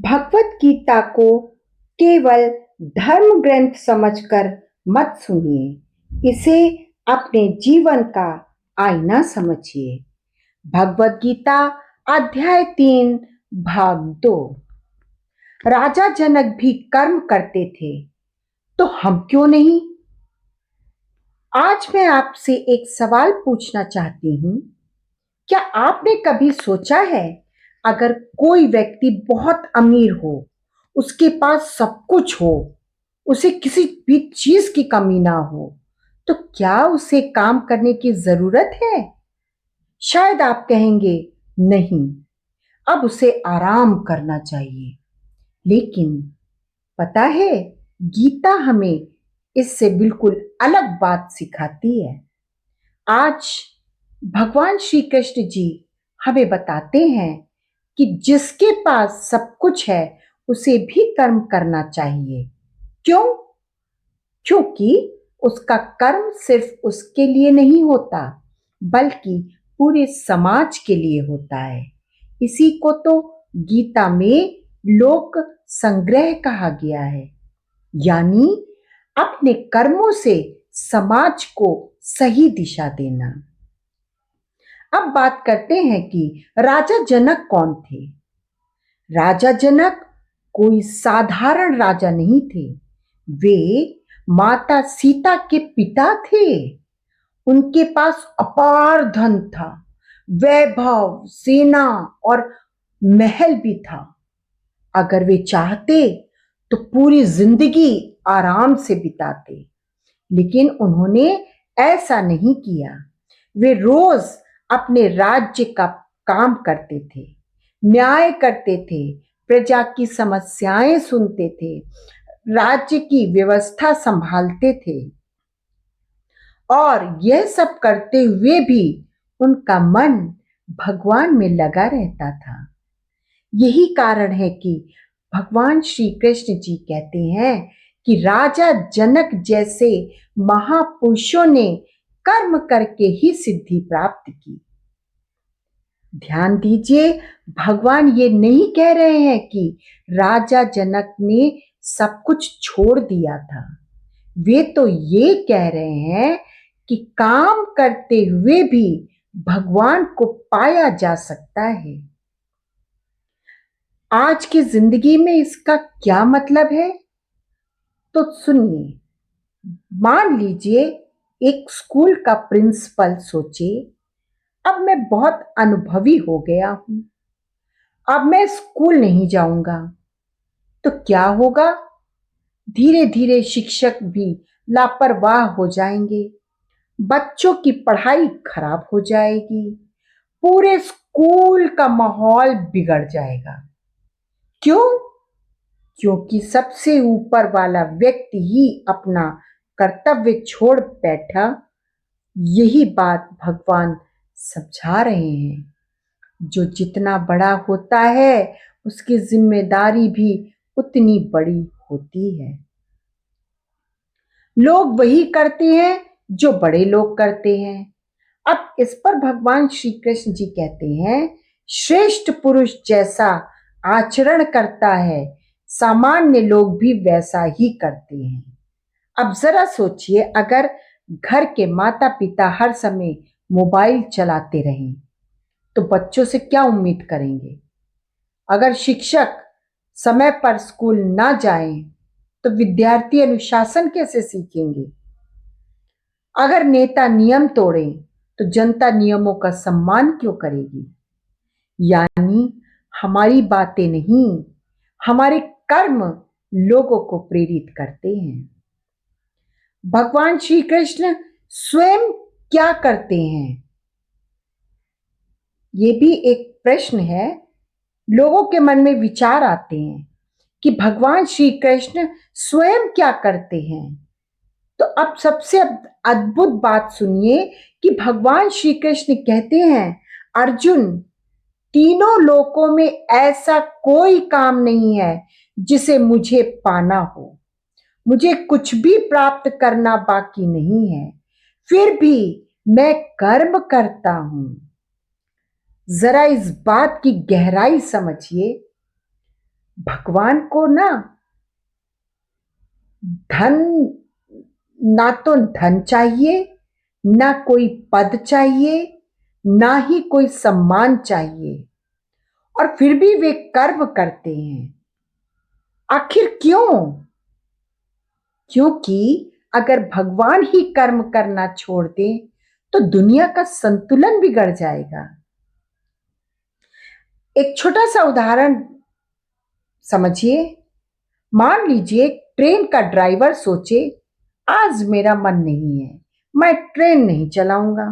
भगवत गीता को केवल धर्म ग्रंथ समझकर मत सुनिए, इसे अपने जीवन का आईना समझिए। भगवत गीता अध्याय 3 भाग 2। राजा जनक भी कर्म करते थे, तो हम क्यों नहीं? आज मैं आपसे एक सवाल पूछना चाहती हूँ। क्या आपने कभी सोचा है, अगर कोई व्यक्ति बहुत अमीर हो, उसके पास सब कुछ हो, उसे किसी भी चीज की कमी ना हो, तो क्या उसे काम करने की जरूरत है? शायद आप कहेंगे नहीं, अब उसे आराम करना चाहिए। लेकिन पता है, गीता हमें इससे बिल्कुल अलग बात सिखाती है। आज भगवान श्री कृष्ण जी हमें बताते हैं कि जिसके पास सब कुछ है, उसे भी कर्म करना चाहिए। क्यों? क्योंकि उसका कर्म सिर्फ उसके लिए नहीं होता, बल्कि पूरे समाज के लिए होता है। इसी को तो गीता में लोक संग्रह कहा गया है, यानी अपने कर्मों से समाज को सही दिशा देना। अब बात करते हैं कि राजा जनक कौन थे। राजा जनक कोई साधारण राजा नहीं थे। वे माता सीता के पिता थे। उनके पास अपार धन था, वैभव, सेना और महल भी था। अगर वे चाहते तो पूरी जिंदगी आराम से बिताते, लेकिन उन्होंने ऐसा नहीं किया। वे रोज अपने राज्य का काम करते थे, न्याय करते थे, प्रजा की समस्याएं सुनते थे, राज्य की व्यवस्था संभालते थे। और यह सब करते हुए भी उनका मन भगवान में लगा रहता था। यही कारण है कि भगवान श्री कृष्ण जी कहते हैं कि राजा जनक जैसे महापुरुषों ने कर्म करके ही सिद्धि प्राप्त की। ध्यान दीजिए, भगवान ये नहीं कह रहे हैं कि राजा जनक ने सब कुछ छोड़ दिया था। वे तो ये कह रहे हैं कि काम करते हुए भी भगवान को पाया जा सकता है। आज की जिंदगी में इसका क्या मतलब है? तो सुनिए। मान लीजिए, एक स्कूल का प्रिंसिपल सोचे, अब मैं बहुत अनुभवी हो गया हूं, अब मैं स्कूल नहीं जाऊंगा। तो क्या होगा? धीरे धीरे शिक्षक भी लापरवाह हो जाएंगे, बच्चों की पढ़ाई खराब हो जाएगी, पूरे स्कूल का माहौल बिगड़ जाएगा। क्यों? क्योंकि सबसे ऊपर वाला व्यक्ति ही अपना कर्तव्य छोड़ बैठा। यही बात भगवान समझा रहे हैं। जो जितना बड़ा होता है, उसकी जिम्मेदारी भी उतनी बड़ी होती है। लोग वही करते हैं जो बड़े लोग करते हैं। अब इस पर भगवान श्री कृष्ण जी कहते हैं, श्रेष्ठ पुरुष जैसा आचरण करता है, सामान्य लोग भी वैसा ही करते हैं। अब जरा सोचिए, अगर घर के माता पिता हर समय मोबाइल चलाते रहें, तो बच्चों से क्या उम्मीद करेंगे? अगर शिक्षक समय पर स्कूल ना जाएं, तो विद्यार्थी अनुशासन कैसे सीखेंगे? अगर नेता नियम तोड़ें, तो जनता नियमों का सम्मान क्यों करेगी? यानी हमारी बातें नहीं, हमारे कर्म लोगों को प्रेरित करते हैं। भगवान श्री कृष्ण स्वयं क्या करते हैं? ये भी एक प्रश्न है। लोगों के मन में विचार आते हैं कि भगवान श्री कृष्ण स्वयं क्या करते हैं। तो अब सबसे अद्भुत बात सुनिए कि भगवान श्री कृष्ण कहते हैं, अर्जुन, तीनों लोकों में ऐसा कोई काम नहीं है जिसे मुझे पाना हो। मुझे कुछ भी प्राप्त करना बाकी नहीं है, फिर भी मैं कर्म करता हूं। जरा इस बात की गहराई समझिए। भगवान को धन ना तो धन चाहिए, ना कोई पद चाहिए, ना ही कोई सम्मान चाहिए, और फिर भी वे कर्म करते हैं। आखिर क्यों? क्योंकि अगर भगवान ही कर्म करना छोड़ दें तो दुनिया का संतुलन बिगड़ जाएगा। एक छोटा सा उदाहरण समझिए। मान लीजिए ट्रेन का ड्राइवर सोचे, आज मेरा मन नहीं है, मैं ट्रेन नहीं चलाऊंगा।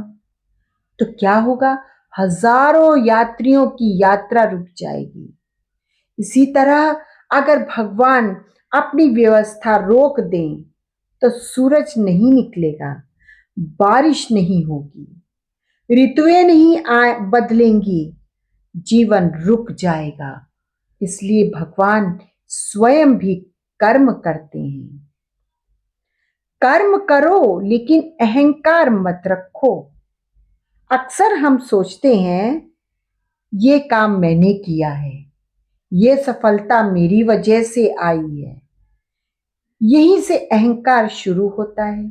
तो क्या होगा? हजारों यात्रियों की यात्रा रुक जाएगी। इसी तरह अगर भगवान अपनी व्यवस्था रोक दें तो सूरज नहीं निकलेगा, बारिश नहीं होगी, ऋतुएं नहीं बदलेंगी, जीवन रुक जाएगा। इसलिए भगवान स्वयं भी कर्म करते हैं। कर्म करो लेकिन अहंकार मत रखो। अक्सर हम सोचते हैं ये काम मैंने किया है, ये सफलता मेरी वजह से आई है। यहीं से अहंकार शुरू होता है।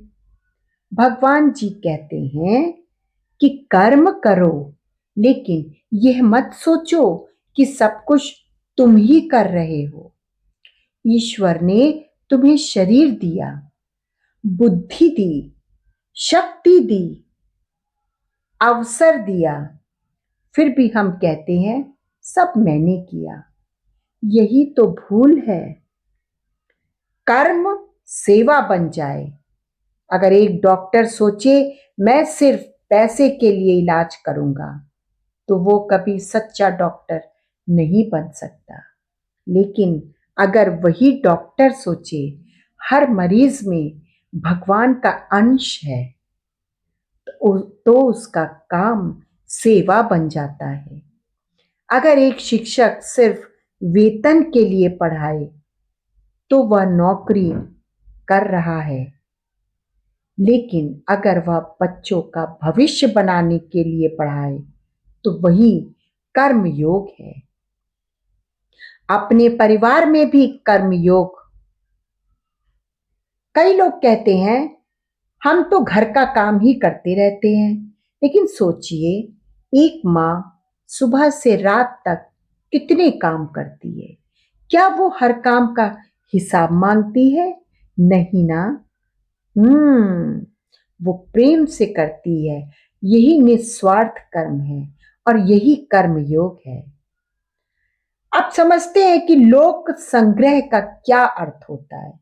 भगवान जी कहते हैं कि कर्म करो, लेकिन यह मत सोचो कि सब कुछ तुम ही कर रहे हो। ईश्वर ने तुम्हें शरीर दिया, बुद्धि दी, शक्ति दी, अवसर दिया, फिर भी हम कहते हैं सब मैंने किया। यही तो भूल है। कर्म सेवा बन जाए। अगर एक डॉक्टर सोचे मैं सिर्फ पैसे के लिए इलाज करूंगा, तो वो कभी सच्चा डॉक्टर नहीं बन सकता। लेकिन अगर वही डॉक्टर सोचे हर मरीज में भगवान का अंश है, तो उसका काम सेवा बन जाता है। अगर एक शिक्षक सिर्फ वेतन के लिए पढ़ाए तो वह नौकरी कर रहा है, लेकिन अगर वह बच्चों का भविष्य बनाने के लिए पढ़ाए तो वही कर्मयोग है। अपने परिवार में भी कर्मयोग। कई लोग कहते हैं हम तो घर का काम ही करते रहते हैं, लेकिन सोचिए एक माँ सुबह से रात तक कितने काम करती है। क्या वो हर काम का हिसाब मांगती है? नहीं ना। वो प्रेम से करती है। यही निस्वार्थ कर्म है और यही कर्म योग है। आप समझते हैं कि लोक संग्रह का क्या अर्थ होता है?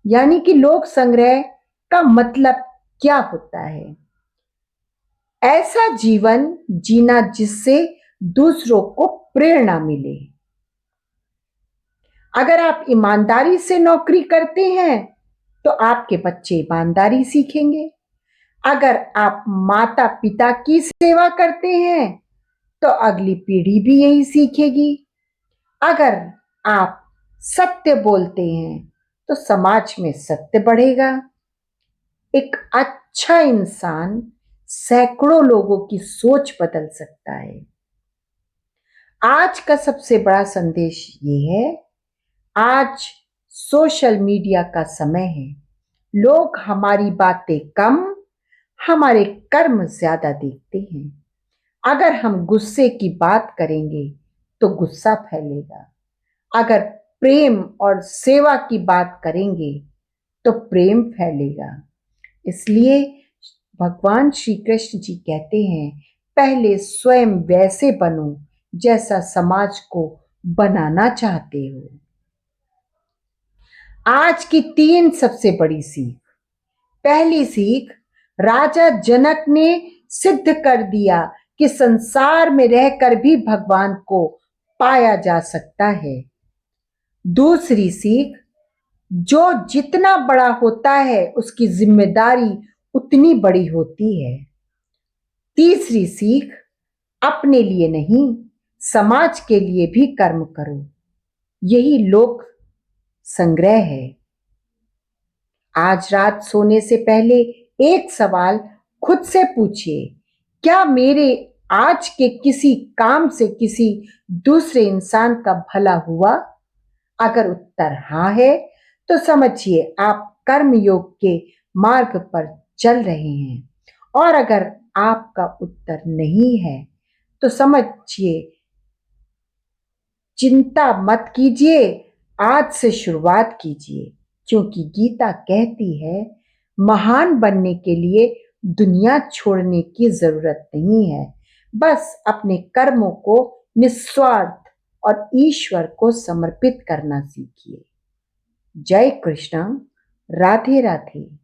यानी कि लोक संग्रह का मतलब क्या होता है? ऐसा जीवन जीना जिससे दूसरों को प्रेरणा मिले। अगर आप ईमानदारी से नौकरी करते हैं तो आपके बच्चे ईमानदारी सीखेंगे। अगर आप माता पिता की सेवा करते हैं तो अगली पीढ़ी भी यही सीखेगी। अगर आप सत्य बोलते हैं तो समाज में सत्य बढ़ेगा। एक अच्छा इंसान सैकड़ों लोगों की सोच बदल सकता है। आज का सबसे बड़ा संदेश ये है, आज सोशल मीडिया का समय है। लोग हमारी बातें कम, हमारे कर्म ज्यादा देखते हैं। अगर हम गुस्से की बात करेंगे तो गुस्सा फैलेगा। अगर प्रेम और सेवा की बात करेंगे तो प्रेम फैलेगा। इसलिए भगवान श्री कृष्ण जी कहते हैं, पहले स्वयं वैसे बनो जैसा समाज को बनाना चाहते हो। आज की 3 सबसे बड़ी सीख। पहली सीख, राजा जनक ने सिद्ध कर दिया कि संसार में रहकर भी भगवान को पाया जा सकता है। दूसरी सीख, जो जितना बड़ा होता है उसकी जिम्मेदारी उतनी बड़ी होती है। तीसरी सीख, अपने लिए नहीं समाज के लिए भी कर्म करो। यही लोक संग्रह है। आज रात सोने से पहले एक सवाल खुद से पूछिए, क्या मेरे आज के किसी काम से किसी दूसरे इंसान का भला हुआ? अगर उत्तर हाँ है तो समझिए आप कर्म योग के मार्ग पर चल रहे हैं, और अगर आपका उत्तर नहीं है तो समझिए चिंता मत कीजिए, आज से शुरुआत कीजिए, क्योंकि गीता कहती है महान बनने के लिए दुनिया छोड़ने की जरूरत नहीं है, बस अपने कर्मों को निस्वार्थ और ईश्वर को समर्पित करना सीखिए। जय कृष्ण। राधे राधे।